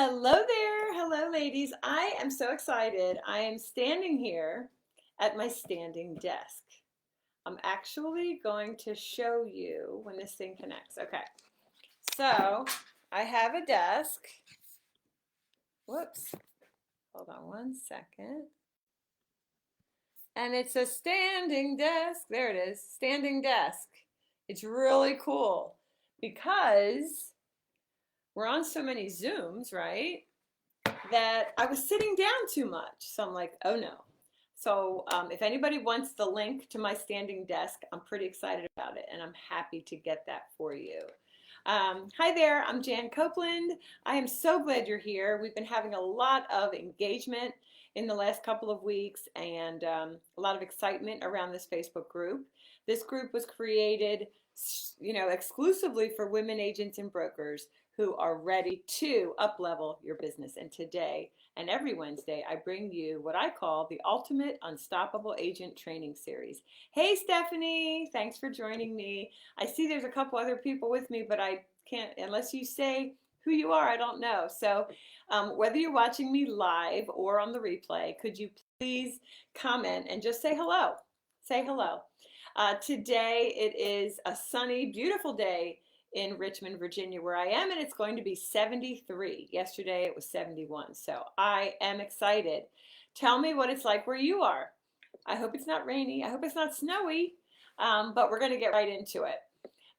Hello there. Hello, ladies. I am so excited. I am standing here at my standing desk. I'm actually going to show you when this thing connects. Okay. So I have a desk. Whoops. Hold on one second. And it's a standing desk. There it is. Standing desk. It's really cool because we're on so many Zooms, right? That I was sitting down too much. So I'm like, oh no. So if anybody wants the link to my standing desk, I'm pretty excited about it and I'm happy to get that for you. Hi there, I'm Jan Copeland. I am so glad you're here. We've been having a lot of engagement in the last couple of weeks and a lot of excitement around this Facebook group. This group was created, exclusively for women agents and brokers who are ready to up-level your business. And today and every Wednesday, I bring you what I call the Ultimate Unstoppable Agent Training Series. Hey, Stephanie, thanks for joining me. I see there's a couple other people with me, but I can't, unless you say who you are, I don't know. So whether you're watching me live or on the replay, could you please comment and just say hello? Say hello. Today it is a sunny, beautiful day in Richmond, Virginia, where I am, and it's going to be 73. Yesterday it was 71, so I am excited. Tell me what it's like where you are. I hope it's not rainy. I hope it's not snowy, but we're going to get right into it.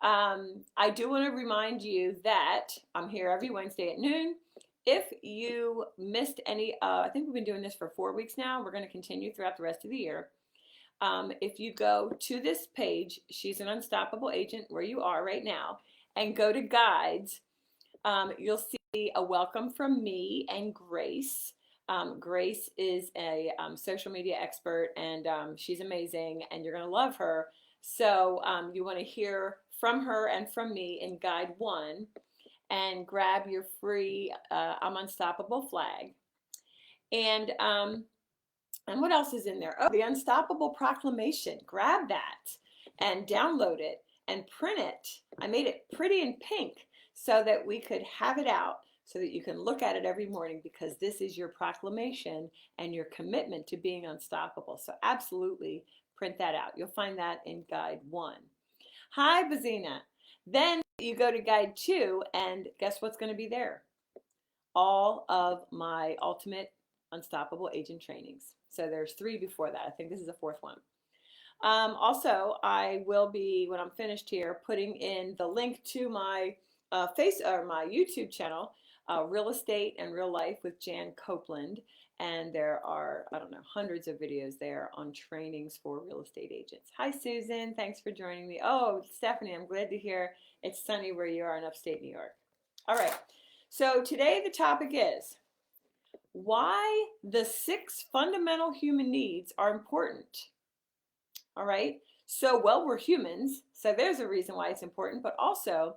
I do want to remind you that I'm here every Wednesday at noon. If you missed any, I think we've been doing this for 4 weeks now. We're going to continue throughout the rest of the year. If you go to this page, She's an Unstoppable Agent, where you are right now, and go to guides, you'll see a welcome from me and Grace. Grace is a social media expert, and she's amazing, and you're going to love her. So you want to hear from her and from me in Guide 1 and grab your free I'm Unstoppable flag. And what else is in there? Oh, the Unstoppable Proclamation. Grab that and download it and print it. I made it pretty in pink so that we could have it out so that you can look at it every morning, because this is your proclamation and your commitment to being unstoppable. So absolutely print that out. You'll find that in Guide 1. Hi, Bazina. Then you go to Guide 2, and guess what's going to be there? All of my Ultimate Unstoppable Agent trainings. So there's 3 before that. I think this is the 4th one. Also, I will be, when I'm finished here, putting in the link to my my YouTube channel, Real Estate and Real Life with Jan Copeland. And there are, I don't know, hundreds of videos there on trainings for real estate agents. Hi, Susan. Thanks for joining me. Oh, Stephanie, I'm glad to hear it's sunny where you are in upstate New York. All right. So today the topic is why the 6 fundamental human needs are important. All right. So, well, we're humans, so there's a reason why it's important, but also,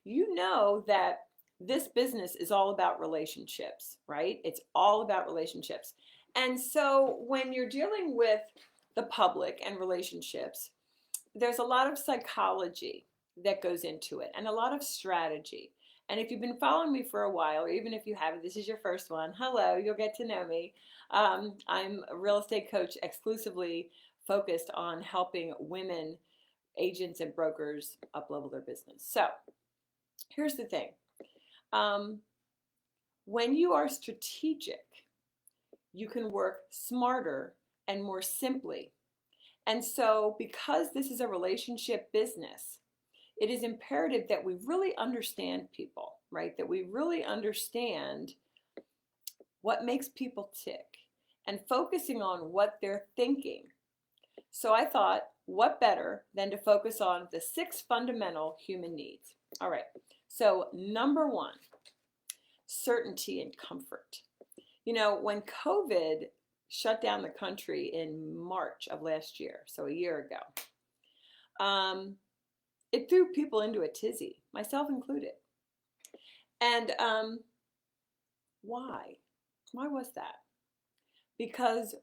you know that this business is all about relationships, right? It's all about relationships. And so when you're dealing with the public and relationships, there's a lot of psychology that goes into it and a lot of strategy. And if you've been following me for a while, or even if you haven't, this is your first one, hello, you'll get to know me. I'm a real estate coach exclusively focused on helping women, agents, and brokers up-level their business. So here's the thing. When you are strategic, you can work smarter and more simply. And so because this is a relationship business, it is imperative that we really understand people, right? That we really understand what makes people tick and focusing on what they're thinking. So I thought, what better than to focus on the 6 fundamental human needs? All right, so number 1, certainty and comfort. You know, when COVID shut down the country in March of last year, so a year ago, it threw people into a tizzy, myself included. And why? Why was that? Because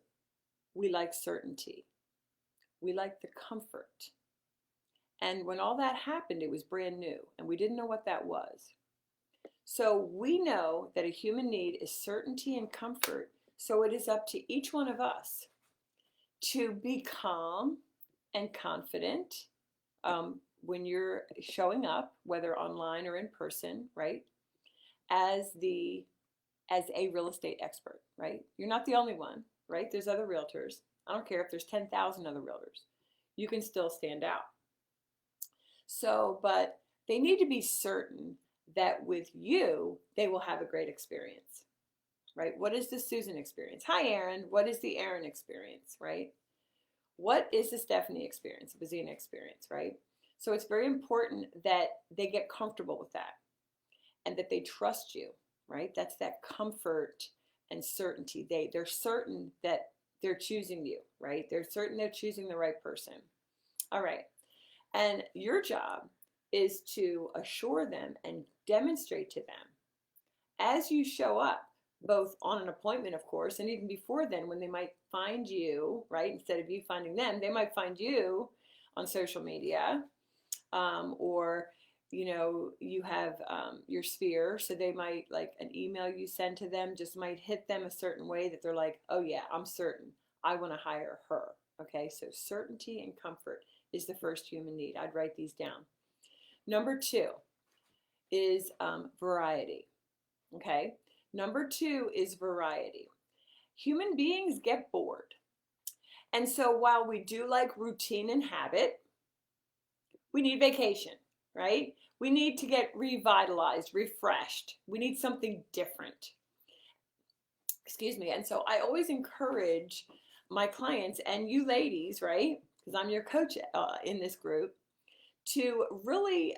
we like certainty. We like the comfort. And when all that happened, it was brand new, and we didn't know what that was. So we know that a human need is certainty and comfort. So it is up to each one of us to be calm and confident when you're showing up, whether online or in person, right? As a real estate expert, right? You're not the only one, right? There's other realtors. I don't care if there's 10,000 other realtors. You can still stand out. So, but they need to be certain that with you, they will have a great experience, right? What is the Susan experience? Hi, Aaron. What is the Aaron experience, right? What is the Stephanie experience, the Bazina experience, right? So it's very important that they get comfortable with that and that they trust you, right? That's that comfort and certainty. They're certain that they're choosing you, right? They're certain they're choosing the right person. All right. And your job is to assure them and demonstrate to them as you show up, both on an appointment, of course, and even before then, when they might find you, right? Instead of you finding them, they might find you on social media, or you have your sphere, so they might, like, an email you send to them just might hit them a certain way that they're like, oh yeah, I'm certain I want to hire her. Okay, so certainty and comfort is the first human need. I'd write these down. Number 2 is variety. Okay, number 2 is variety. Human beings get bored. And so while we do like routine and habit, we need vacation, right? We need to get revitalized, refreshed. We need something different. Excuse me. And so I always encourage my clients and you ladies, right? Because I'm your coach in this group, to really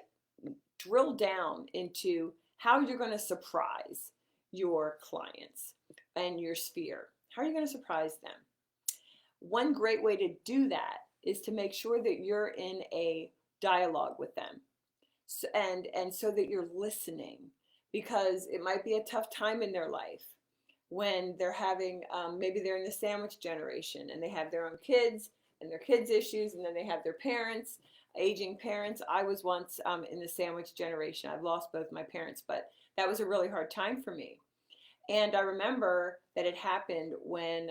drill down into how you're going to surprise your clients and your sphere. How are you going to surprise them? One great way to do that is to make sure that you're in a dialogue with them, and so that you're listening, because it might be a tough time in their life when they're having maybe they're in the sandwich generation and they have their own kids and their kids' issues, and then they have their parents, aging parents. I was once in the sandwich generation. I've lost both my parents, but that was a really hard time for me. And I remember that it happened when,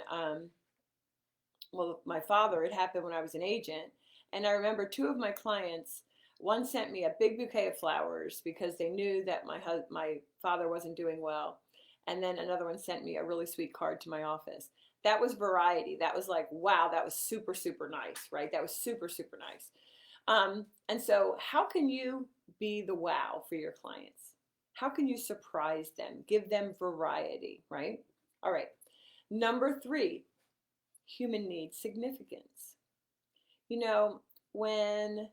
my father, it happened when I was an agent. And I remember 2 of my clients, one sent me a big bouquet of flowers because they knew that my father wasn't doing well. And then another one sent me a really sweet card to my office. That was variety. That was like, wow, that was super, super nice, right? That was super, super nice. And so how can you be the wow for your clients? How can you surprise them? Give them variety, right? All right. Number 3, human needs significance. You know, when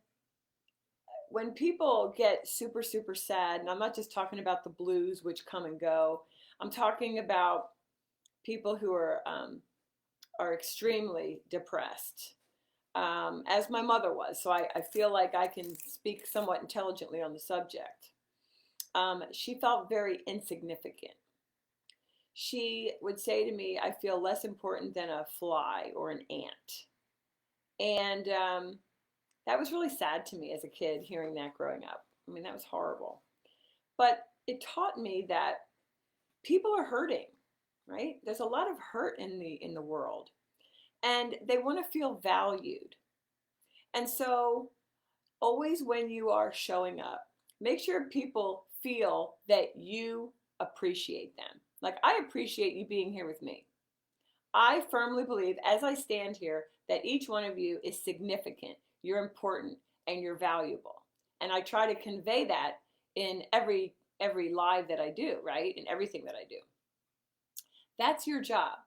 people get super, super sad, and I'm not just talking about the blues, which come and go, I'm talking about people who are extremely depressed, as my mother was. So I feel like I can speak somewhat intelligently on the subject. She felt very insignificant. She would say to me, I feel less important than a fly or an ant. And that was really sad to me as a kid, hearing that growing up. I mean, that was horrible. But it taught me that people are hurting, right? There's a lot of hurt in the world, and they want to feel valued. And so always when you are showing up, make sure people feel that you appreciate them. Like, I appreciate you being here with me. I firmly believe, as I stand here, that each one of you is significant, you're important, and you're valuable. And I try to convey that in every live that I do, right? In everything that I do. That's your job.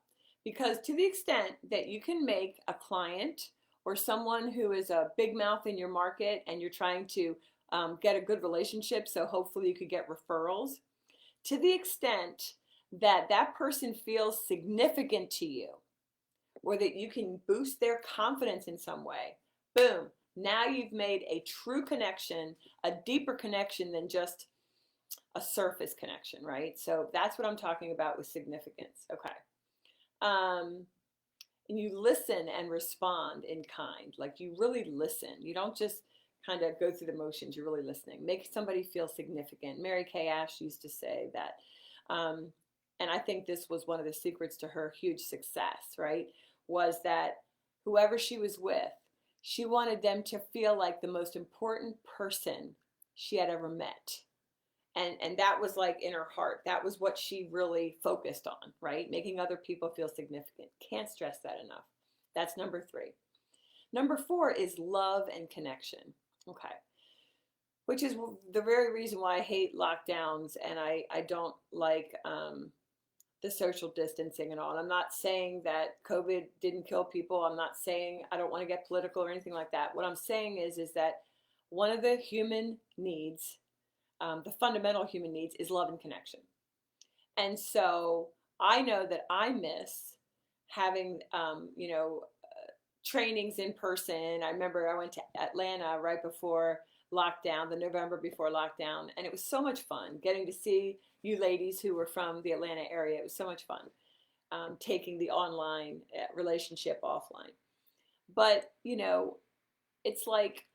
Because to the extent that you can make a client or someone who is a big mouth in your market, and you're trying to get a good relationship, so hopefully you could get referrals, to the extent that that person feels significant to you, or that you can boost their confidence in some way, boom, now you've made a true connection, a deeper connection than just a surface connection, right? So that's what I'm talking about with significance. Okay. And you listen and respond in kind. Like, you really listen. You don't just kind of go through the motions. You're really listening. Make somebody feel significant. Mary Kay Ash used to say that. And I think this was one of the secrets to her huge success, right? Was that whoever she was with, she wanted them to feel like the most important person she had ever met. And that was like in her heart. That was what she really focused on, right? Making other people feel significant. Can't stress that enough. That's number 3. Number 4 is love and connection. Okay. Which is the very reason why I hate lockdowns and I don't like the social distancing and all. And I'm not saying that COVID didn't kill people. I'm not saying I don't want to get political or anything like that. What I'm saying is that one of the human needs, the fundamental human needs, is love and connection. And so I know that I miss having, trainings in person. I remember I went to Atlanta right before lockdown, the November before lockdown, and it was so much fun getting to see you ladies who were from the Atlanta area. It was so much fun taking the online relationship offline. But, it's like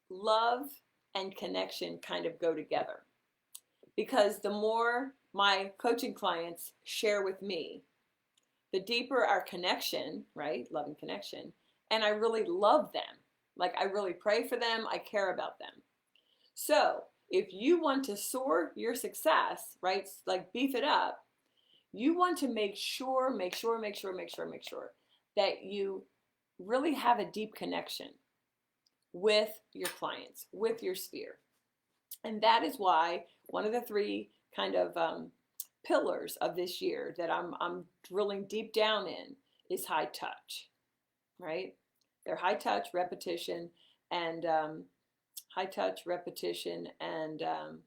love and connection kind of go together, because the more my coaching clients share with me, the deeper our connection, right? Love and connection. And I really love them. Like I really pray for them. I care about them. So if you want to soar your success, right? Like beef it up, you want to make sure that you really have a deep connection with your clients, with your sphere. And that is why one of the 3 kind of pillars of this year that I'm drilling deep down in is high touch, right? They're high touch, repetition, and high touch, repetition, and oh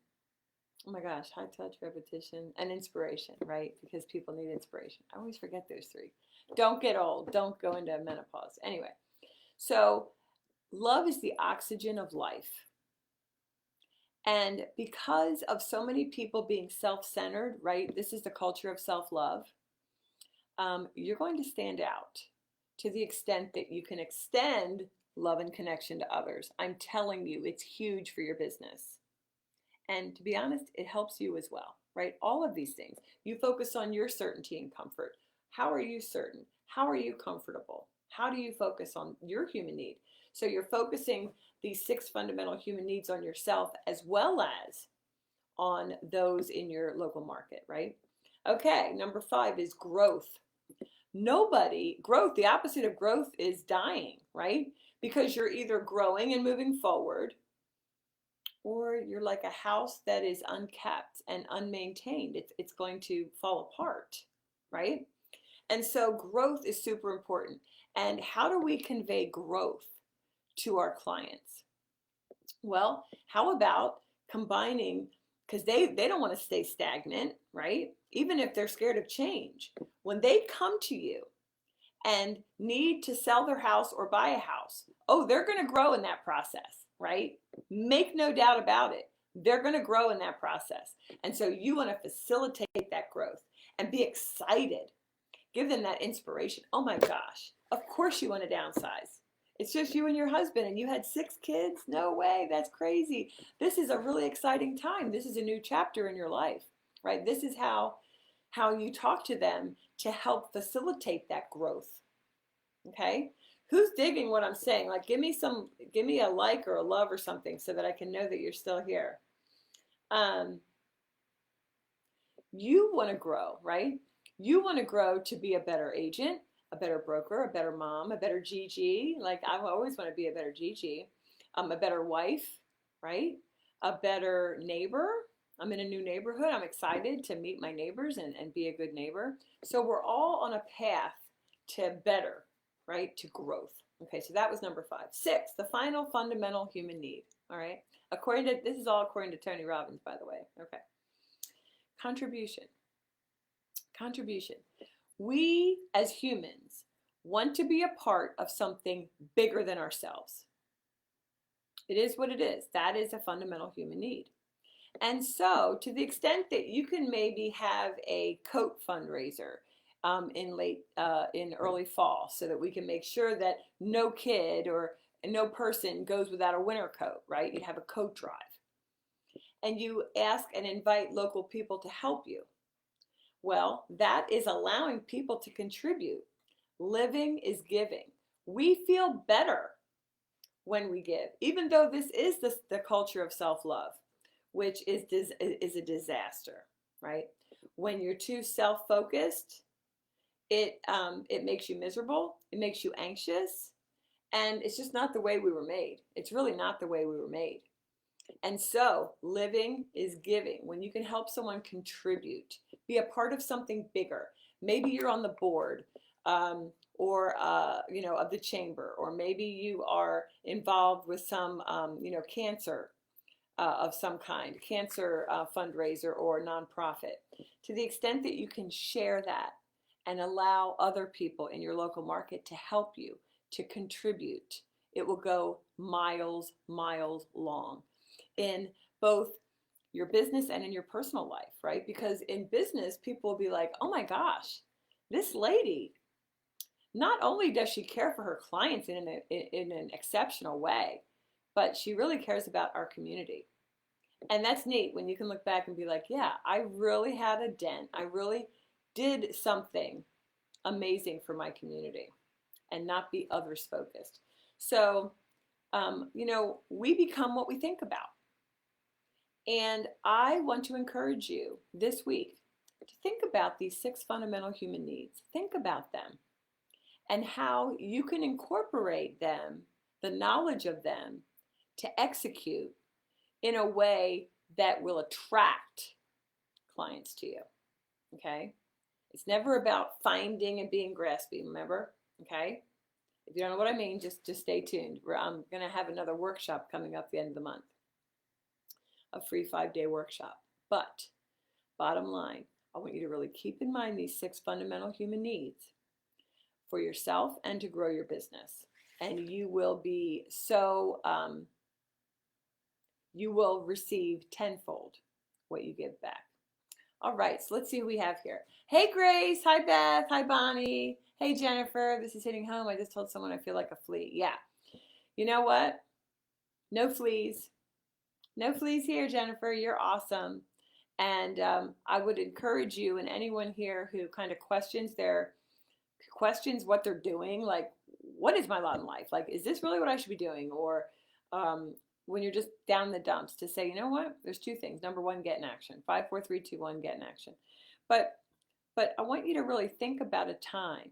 my gosh, high touch, repetition, and inspiration, right? Because people need inspiration. I always forget those 3. Don't get old. Don't go into menopause. Anyway, so love is the oxygen of life. And because of so many people being self-centered, right? This is the culture of self-love. You're going to stand out to the extent that you can extend love and connection to others. I'm telling you, it's huge for your business. And to be honest, it helps you as well, right? All of these things. You focus on your certainty and comfort. How are you certain? How are you comfortable? How do you focus on your human need? So you're focusing these 6 fundamental human needs on yourself as well as on those in your local market, right? Okay, number 5 is growth. Growth, the opposite of growth is dying, right? Because you're either growing and moving forward, or you're like a house that is unkept and unmaintained. It's going to fall apart, right? And so growth is super important. And how do we convey growth to our clients? Well, how about combining, because they don't want to stay stagnant, right? Even if they're scared of change. When they come to you and need to sell their house or buy a house, oh, they're going to grow in that process, right? Make no doubt about it. They're going to grow in that process. And so you want to facilitate that growth and be excited. Give them that inspiration. Oh my gosh, of course you want to downsize. It's just you and your husband and you had 6 kids? No way, that's crazy. This is a really exciting time. This is a new chapter in your life, right? This is how you talk to them to help facilitate that growth, okay? Who's digging what I'm saying? Like give me a like or a love or something so that I can know that you're still here. You want to grow, right? You want to grow to be a better agent, a better broker, a better mom, a better GG. Like I always want to be a better GG, a better wife, right? A better neighbor. I'm in a new neighborhood. I'm excited to meet my neighbors and be a good neighbor. So we're all on a path to better, right? To growth. Okay, so that was number 5. 6, the final fundamental human need. All right. This is all according to Tony Robbins, by the way. Okay. Contribution. Contribution. We as humans want to be a part of something bigger than ourselves. It is what it is. That is a fundamental human need. And so to the extent that you can maybe have a coat fundraiser in early fall so that we can make sure that no kid or and no person goes without a winter coat, right? You'd have a coat drive. And you ask and invite local people to help you. Well, that is allowing people to contribute. Living is giving. We feel better when we give, even though this is the culture of self-love, which is a disaster, right? When you're too self-focused, it makes you miserable, it makes you anxious, and it's just not the way we were made. It's really not the way we were made. And so living is giving. When you can help someone contribute, be a part of something bigger. Maybe you're on the board, or of the chamber, or maybe you are involved with some cancer of some kind, cancer fundraiser or nonprofit. To the extent that you can share that and allow other people in your local market to help you, to contribute, it will go miles, miles long in both your business and in your personal life, right? Because in business, people will be like, oh my gosh, this lady, not only does she care for her clients in an exceptional way, but she really cares about our community. And that's neat when you can look back and be like, yeah, I really had a dent. I really did something amazing for my community, and not be others focused. So, we become what we think about. And I want to encourage you this week to think about these 6 fundamental human needs. Think about them and how you can incorporate them, the knowledge of them, to execute in a way that will attract clients to you. Okay? It's never about finding and being grasping, remember? Okay? If you don't know what I mean, just stay tuned. I'm going to have another workshop coming up at the end of the month, a free 5-day workshop. But bottom line, I want you to really keep in mind these 6 fundamental human needs for yourself and to grow your business. And you will be so, you will receive tenfold what you give back. All right, so let's see who we have here. Hey, Grace. Hi, Beth. Hi, Bonnie. Hey, Jennifer. This is Hitting Home. I just told someone I feel like a flea. Yeah. You know what? No fleas. No fleas here, Jennifer. You're awesome. And I would encourage you and anyone here who kind of questions what they're doing, like, what is my lot in life? Like, is this really what I should be doing? Or when you're just down in the dumps, to say, you know what? There's 2 things. Number 1, get in action. 5, 4, 3, 2, 1, get in action. But I want you to really think about a time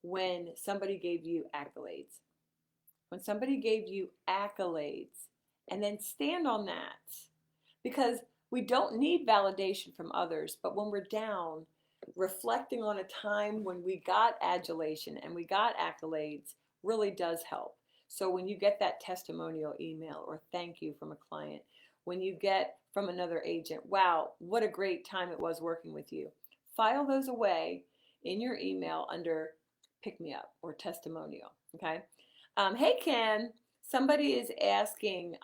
when somebody gave you accolades. When somebody gave you accolades, and then stand on that. Because we don't need validation from others, but when we're down, reflecting on a time when we got adulation and we got accolades really does help. So when you get that testimonial email or thank you from a client, when you get from another agent, wow, what a great time it was working with you, file those away in your email under pick me up or testimonial. Okay. Hey, Ken, somebody is asking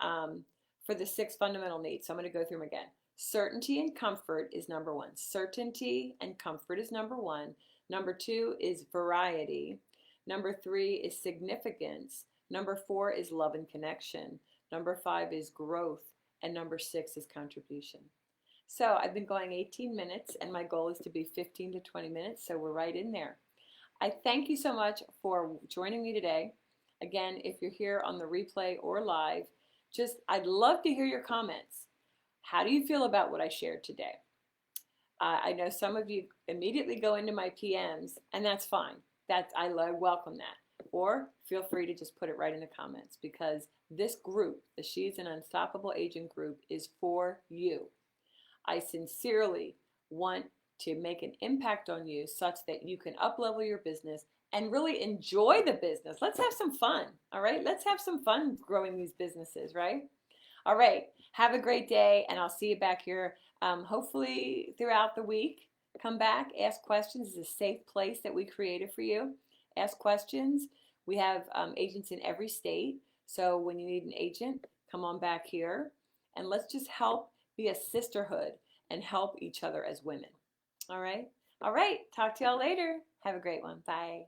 for the 6 fundamental needs. So I'm going to go through them again. Certainty and comfort is number 1. Certainty and comfort is number 1. Number 2 is variety. Number 3 is significance. Number 4 is love and connection. Number 5 is growth. And number 6 is contribution. So I've been going 18 minutes, and my goal is to be 15 to 20 minutes, so we're right in there. I thank you so much for joining me today. Again, if you're here on the replay or live, I'd love to hear your comments. How do you feel about what I shared today? I know some of you immediately go into my PMs, and that's fine. I welcome that. Or feel free to just put it right in the comments, because this group, the She's an Unstoppable Agent group, is for you. I sincerely want to make an impact on you such that you can up-level your business and really enjoy the business. Let's have some fun, all right? Let's have some fun growing these businesses, right? All right, have a great day, and I'll see you back here hopefully throughout the week. Come back, ask questions. It's a safe place that we created for you. Ask questions. We have agents in every state, so when you need an agent, come on back here, and let's just help be a sisterhood and help each other as women. All right? All right, talk to y'all later. Have a great one. Bye.